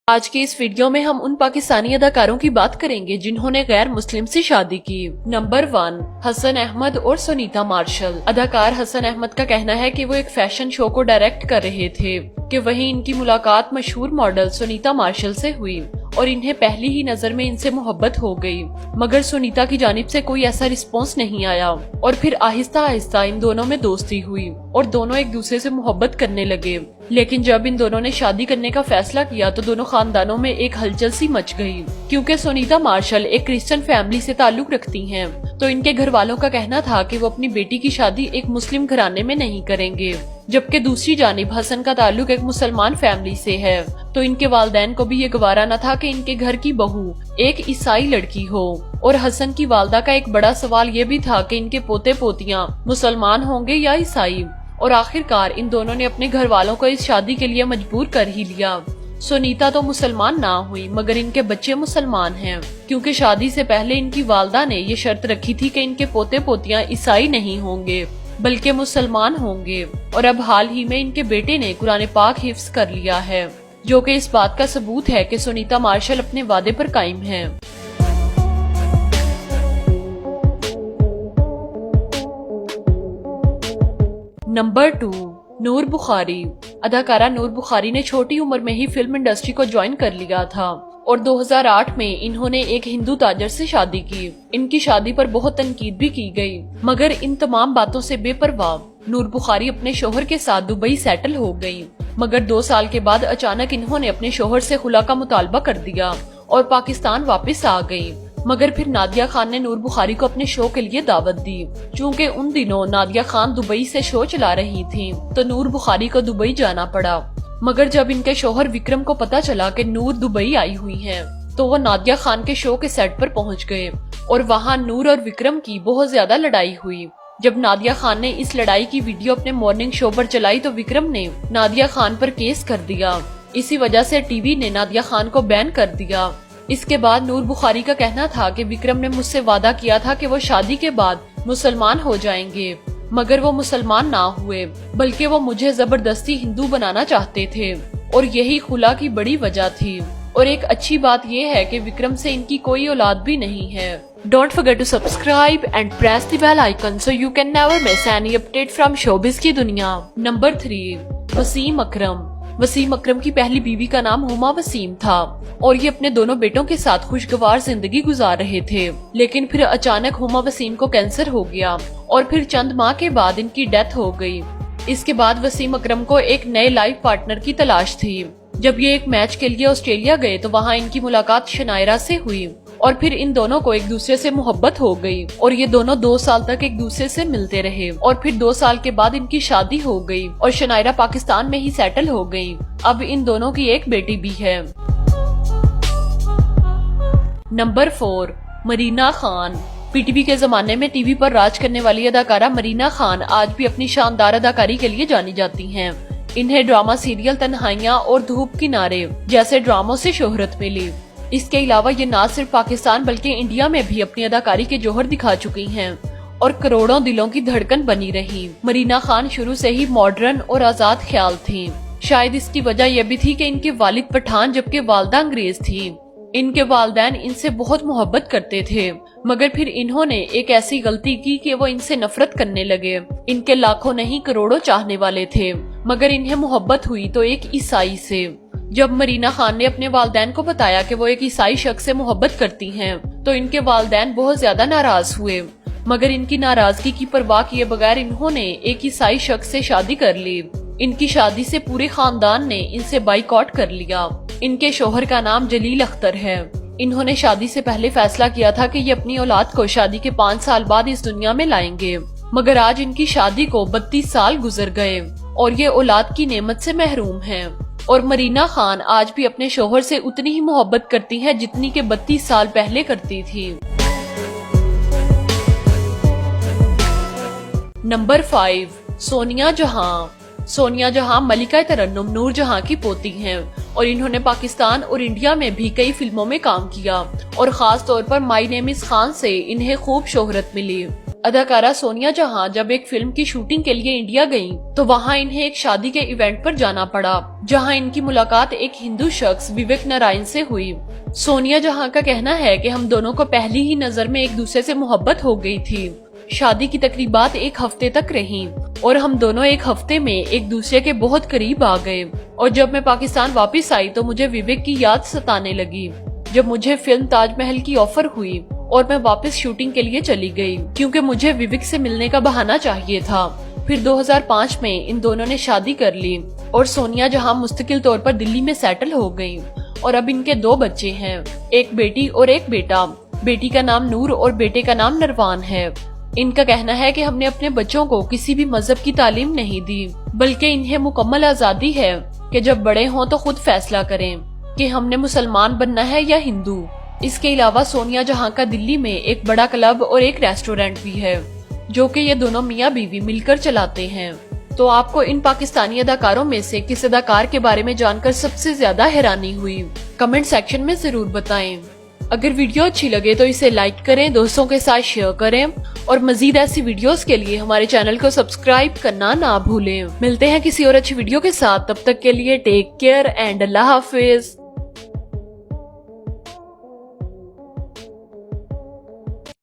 آج کے اس ویڈیو میں ہم ان پاکستانی اداکاروں کی بات کریں گے جنہوں نے غیر مسلم سے شادی کی۔ نمبر 1، حسن احمد اور سنیتا مارشل۔ اداکار حسن احمد کا کہنا ہے کہ وہ ایک فیشن شو کو ڈائریکٹ کر رہے تھے کہ وہیں ان کی ملاقات مشہور ماڈل سنیتا مارشل سے ہوئی اور انہیں پہلی ہی نظر میں ان سے محبت ہو گئی، مگر سنیتا کی جانب سے کوئی ایسا رسپانس نہیں آیا اور پھر آہستہ آہستہ ان دونوں میں دوستی ہوئی اور دونوں ایک دوسرے سے محبت کرنے لگے۔ لیکن جب ان دونوں نے شادی کرنے کا فیصلہ کیا تو دونوں خاندانوں میں ایک ہلچل سی مچ گئی، کیونکہ سنیتا مارشل ایک کرسچن فیملی سے تعلق رکھتی ہیں تو ان کے گھر والوں کا کہنا تھا کہ وہ اپنی بیٹی کی شادی ایک مسلم گھرانے میں نہیں کریں گے، جبکہ دوسری جانب حسن کا تعلق ایک مسلمان فیملی سے ہے تو ان کے والدین کو بھی یہ گوارا نہ تھا کہ ان کے گھر کی بہو ایک عیسائی لڑکی ہو، اور حسن کی والدہ کا ایک بڑا سوال یہ بھی تھا کہ ان کے پوتے پوتیاں مسلمان ہوں گے یا عیسائی، اور آخرکار ان دونوں نے اپنے گھر والوں کو اس شادی کے لیے مجبور کر ہی لیا۔ سنیتا تو مسلمان نہ ہوئی مگر ان کے بچے مسلمان ہیں، کیونکہ شادی سے پہلے ان کی والدہ نے یہ شرط رکھی تھی کہ ان کے پوتے پوتیاں عیسائی نہیں ہوں گے بلکہ مسلمان ہوں گے، اور اب حال ہی میں ان کے بیٹے نے قرآن پاک حفظ کر لیا ہے، جو کہ اس بات کا ثبوت ہے کہ سنیتا مارشل اپنے وعدے پر قائم ہیں۔ نمبر 2، نور بخاری۔ اداکارہ نور بخاری نے چھوٹی عمر میں ہی فلم انڈسٹری کو جوائن کر لیا تھا اور 2008 میں انہوں نے ایک ہندو تاجر سے شادی کی۔ ان کی شادی پر بہت تنقید بھی کی گئی، مگر ان تمام باتوں سے بے پرواہ نور بخاری اپنے شوہر کے ساتھ دبئی سیٹل ہو گئی، مگر 2 سال کے بعد اچانک انہوں نے اپنے شوہر سے خلا کا مطالبہ کر دیا اور پاکستان واپس آ گئی، مگر پھر نادیہ خان نے نور بخاری کو اپنے شو کے لیے دعوت دی۔ چونکہ ان دنوں نادیہ خان دبئی سے شو چلا رہی تھیں تو نور بخاری کو دبئی جانا پڑا، مگر جب ان کے شوہر وکرم کو پتا چلا کہ نور دبئی آئی ہوئی ہیں تو وہ نادیہ خان کے شو کے سیٹ پر پہنچ گئے اور وہاں نور اور وکرم کی بہت زیادہ لڑائی ہوئی۔ جب نادیہ خان نے اس لڑائی کی ویڈیو اپنے مارننگ شو پر چلائی تو وکرم نے نادیہ خان پر کیس کر دیا، اسی وجہ سے ٹی وی نے نادیہ خان کو بین کر دیا۔ اس کے بعد نور بخاری کا کہنا تھا کہ وکرم نے مجھ سے وعدہ کیا تھا کہ وہ شادی کے بعد مسلمان ہو جائیں گے، مگر وہ مسلمان نہ ہوئے بلکہ وہ مجھے زبردستی ہندو بنانا چاہتے تھے اور یہی خلا کی بڑی وجہ تھی، اور ایک اچھی بات یہ ہے کہ وکرم سے ان کی کوئی اولاد بھی نہیں ہے۔ Don't forget to subscribe and press the bell icon so you can never miss any update from showbiz کی دنیا۔ نمبر 3، وسیم اکرم۔ وسیم اکرم کی پہلی بیوی کا نام ہما وسیم تھا اور یہ اپنے دونوں بیٹوں کے ساتھ خوشگوار زندگی گزار رہے تھے، لیکن پھر اچانک ہما وسیم کو کینسر ہو گیا اور پھر چند ماہ کے بعد ان کی ڈیتھ ہو گئی۔ اس کے بعد وسیم اکرم کو ایک نئے لائف پارٹنر کی تلاش تھی۔ جب یہ ایک میچ کے لیے آسٹریلیا گئے تو وہاں ان کی ملاقات شنائرہ سے ہوئی اور پھر ان دونوں کو ایک دوسرے سے محبت ہو گئی اور یہ دونوں 2 سال تک ایک دوسرے سے ملتے رہے اور پھر 2 سال کے بعد ان کی شادی ہو گئی اور شنائرہ پاکستان میں ہی سیٹل ہو گئی۔ اب ان دونوں کی ایک بیٹی بھی ہے۔ نمبر 4، Marina Khan. P T V کے زمانے میں ٹی وی پر راج کرنے والی اداکارہ مرینا خان آج بھی اپنی شاندار اداکاری کے لیے جانی جاتی ہیں۔ انہیں ڈرامہ سیریل تنہائیاں اور دھوپ کنارے جیسے ڈراموں سے شہرت ملی۔ اس کے علاوہ یہ نہ صرف پاکستان بلکہ انڈیا میں بھی اپنی اداکاری کے جوہر دکھا چکی ہیں اور کروڑوں دلوں کی دھڑکن بنی رہی۔ مرینا خان شروع سے ہی ماڈرن اور آزاد خیال تھیں، شاید اس کی وجہ یہ بھی تھی کہ ان کے والد پٹھان جبکہ والدہ انگریز تھی۔ ان کے والدین ان سے بہت محبت کرتے تھے، مگر پھر انہوں نے ایک ایسی غلطی کی کہ وہ ان سے نفرت کرنے لگے۔ ان کے لاکھوں نہیں کروڑوں چاہنے والے تھے، مگر انہیں محبت ہوئی تو ایک عیسائی سے۔ جب مرینا خان نے اپنے والدین کو بتایا کہ وہ ایک عیسائی شخص سے محبت کرتی ہیں تو ان کے والدین بہت زیادہ ناراض ہوئے، مگر ان کی ناراضگی کی پرواہ کیے بغیر انہوں نے ایک عیسائی شخص سے شادی کر لی۔ ان کی شادی سے پورے خاندان نے ان سے بائیکاٹ کر لیا۔ ان کے شوہر کا نام جلیل اختر ہے۔ انہوں نے شادی سے پہلے فیصلہ کیا تھا کہ یہ اپنی اولاد کو شادی کے 5 سال بعد اس دنیا میں لائیں گے، مگر آج ان کی شادی کو 32 سال گزر گئے اور یہ اولاد کی نعمت سے محروم ہیں، اور مرینا خان آج بھی اپنے شوہر سے اتنی ہی محبت کرتی ہیں جتنی کہ 32 سال پہلے کرتی تھی۔ نمبر 5، سونیا جہاں۔ سونیا جہاں ملکہ ترنم نور جہاں کی پوتی ہیں اور انہوں نے پاکستان اور انڈیا میں بھی کئی فلموں میں کام کیا اور خاص طور پر مائی نیم از خان سے انہیں خوب شہرت ملی۔ اداکارہ سونیا جہاں جب ایک فلم کی شوٹنگ کے لیے انڈیا گئیں تو وہاں انہیں ایک شادی کے ایونٹ پر جانا پڑا، جہاں ان کی ملاقات ایک ہندو شخص وویک نارائن سے ہوئی۔ سونیا جہاں کا کہنا ہے کہ ہم دونوں کو پہلی ہی نظر میں ایک دوسرے سے محبت ہو گئی تھی۔ شادی کی تقریبات ایک ہفتے تک رہیں اور ہم دونوں ایک ہفتے میں ایک دوسرے کے بہت قریب آ گئے، اور جب میں پاکستان واپس آئی تو مجھے وویک کی یاد ستانے لگی۔ جب مجھے فلم تاج محل کی آفر ہوئی اور میں واپس شوٹنگ کے لیے چلی گئی کیونکہ مجھے وویک سے ملنے کا بہانہ چاہیے تھا۔ پھر 2005 میں ان دونوں نے شادی کر لی اور سونیا جہاں مستقل طور پر دلی میں سیٹل ہو گئی، اور اب ان کے 2 بچے ہیں، ایک بیٹی اور ایک بیٹا۔ بیٹی کا نام نور اور بیٹے کا نام نروان ہے۔ ان کا کہنا ہے کہ ہم نے اپنے بچوں کو کسی بھی مذہب کی تعلیم نہیں دی، بلکہ انہیں مکمل آزادی ہے کہ جب بڑے ہوں تو خود فیصلہ کریں کہ ہم نے مسلمان بننا ہے یا ہندو۔ اس کے علاوہ سونیا جہاں کا دلی میں ایک بڑا کلب اور ایک ریسٹورینٹ بھی ہے، جو کہ یہ دونوں میاں بیوی مل کر چلاتے ہیں۔ تو آپ کو ان پاکستانی اداکاروں میں سے کس اداکار کے بارے میں جان کر سب سے زیادہ حیرانی ہوئی؟ کمنٹ سیکشن میں ضرور بتائیں۔ اگر ویڈیو اچھی لگے تو اسے لائک کریں، دوستوں کے ساتھ شیئر کریں، اور مزید ایسی ویڈیوز کے لیے ہمارے چینل کو سبسکرائب کرنا نہ بھولیں۔ ملتے ہیں کسی اور اچھی ویڈیو کے ساتھ، تب تک کے لیے ٹیک کیئر اینڈ اللہ حافظ۔